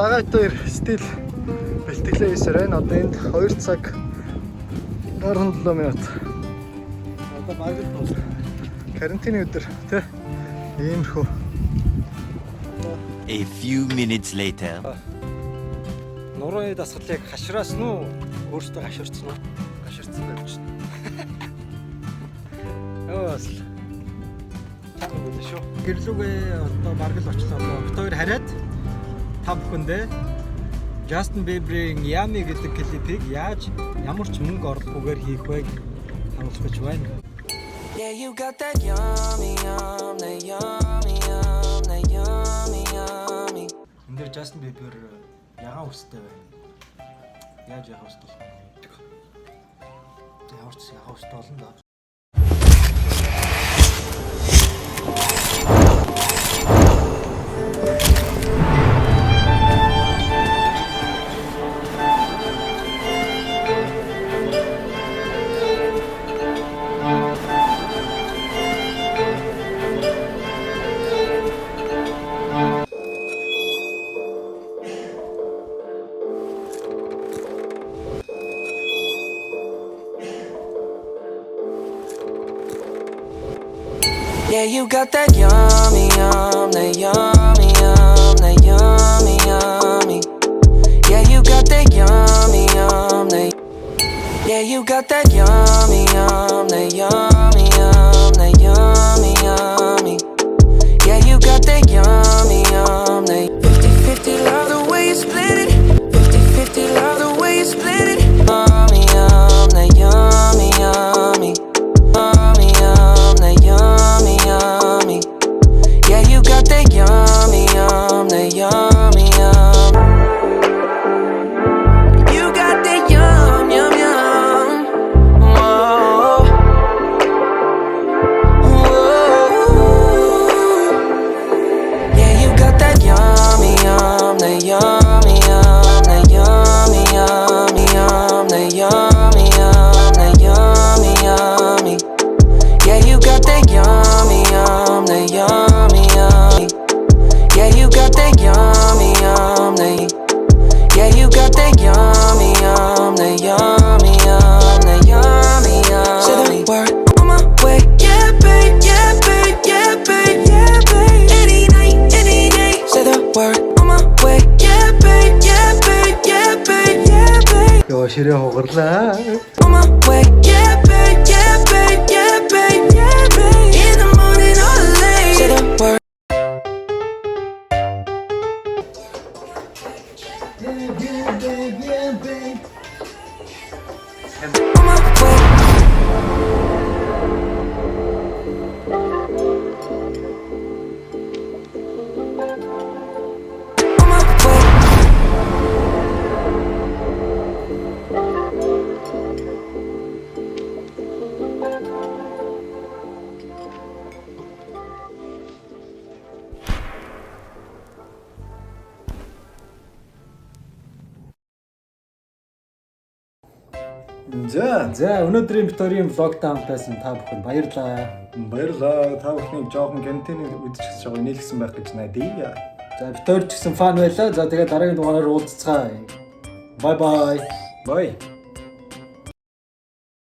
Цагаат дээр стил бэлтгэлээ хийсээр байна. Одоо энд 2 цаг 17 минут. Одоо баг л бол карантины өдөр тий. Иймэрхүү. A few minutes later. Нурууны дасгалыг хашраас нь өөртөө гаширцсан уу? Гаширцсан байж шин. Яас. Тань үү шүү. Гэрлүүгээ одоо баг л очлоо. Бит хоёр хараад та бүхэндээ Justin Bieber-ийн Yummy гэдэг клипийг яаж ямар ч мөнгө оруулахгүйгээр хийх вэ харуулж гэж байна. Yeah, you got that yummy, that yummy, that yummy, yummy. Энд дээр Justin Bieber ягаан өстэй байна. Яаж ягаан өстэй болох вэ? Ямар ч ягаан өстэй болно да. Yeah, you got that yummy, that yummy, that yummy, yummy. Yeah, you got that yummy, that. Yeah, you got that yummy, that yummy, that yummy, yummy. Yeah, you got that yummy, that. 50-50, love the way you split it. 50-50, love the way you split it. Yummy, that yummy, yummy. Yummy, that yummy, yummy. Yeah, you got that yummy, that yummy, yum. You got that yum, yum, yum. Whoa. Whoa. Yeah, you got that yummy, that yummy, that yummy, yummy, that yummy, that yummy, yummy. Yeah, you got that yummy, that yummy, yummy. Yeah, you got that yummy, that. Yeah, you got that yummy, that yummy, that yummy, yummy. Say the word on my way, yeah, babe, yeah, babe, yeah, babe, yeah, babe. Any night, any day. Say the word on my way, yeah, babe, yeah, babe, yeah, babe, yeah, babe. Ёо ширээ хугарлаа. On my way, yeah, babe, yeah, babe, yeah, babe, yeah, babe. In the morning or late. Say the word. On my way. On my way. За өнөөдрийн Викторийн влог таамтайсан та бүхэн баярлалаа. Баярлалаа. Та бүхнийг жоохон карантины үдчихсэн жоо нийлгсэн байх гэж найдаа. За Виктори ч гэсэн фан байлаа. За тэгээд дараагийн дугаараар уулзцгаая. Бай бай. Бай.